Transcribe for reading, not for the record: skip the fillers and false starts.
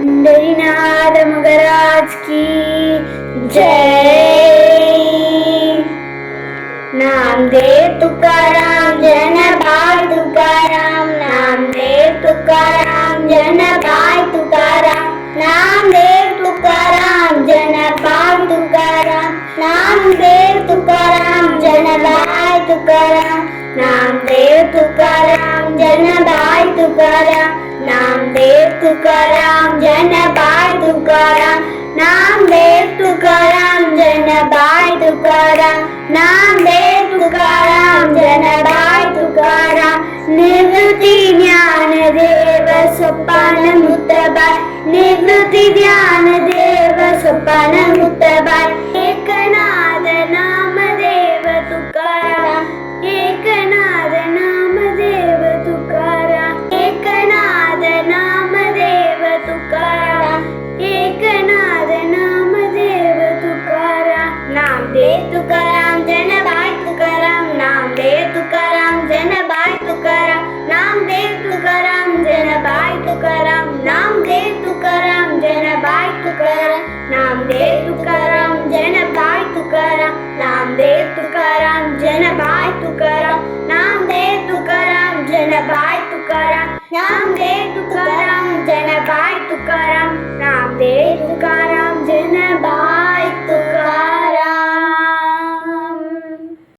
पंढरीनाथ महाराज की जय. नामदेव तुकाराम जन भाई तुकाराम, नामदेव तुकाराम जन भाई तुकाराम, नामदेव तुकाराम जन भाई तुकाराम, नामदेव तुकाराम जन भाई तुकाराम, नामदेव तुकाराम जन भाई तुकाराम, नामदेव तुकाराम जन भाई तुकाराम, नामदेव तुकाराम जन भाई तुकाराम, नामदेव तुकाराम जन भाई तुकाराम. निवृत्ती ज्ञानदेव सोपान मुक्ताबाई, निवृत्ती ज्ञानदेव सोपान मुक्ताबाई. एकनाथ नामदेव तुकाराम, एकनाथ नामदेव तुकाराम, एकनाथ नामदेव तुकाराम, एकनाथ नामदेव तुकाराम. नामदेव तुकाराम जन भाई तुकाराम, नामदेव तुकाराम जन भाई तुकाराम, नामदेव तुकाराम जन भाई तुकाराम, नामदेव तुकाराम जन भाई तुकाराम, नामदेव तुकाराम जन भाई तुकाराम, नामदेव तुकाराम जन भाई तुकाराम, नामदेव तुकाराम जन भाई तुकाराम, नाम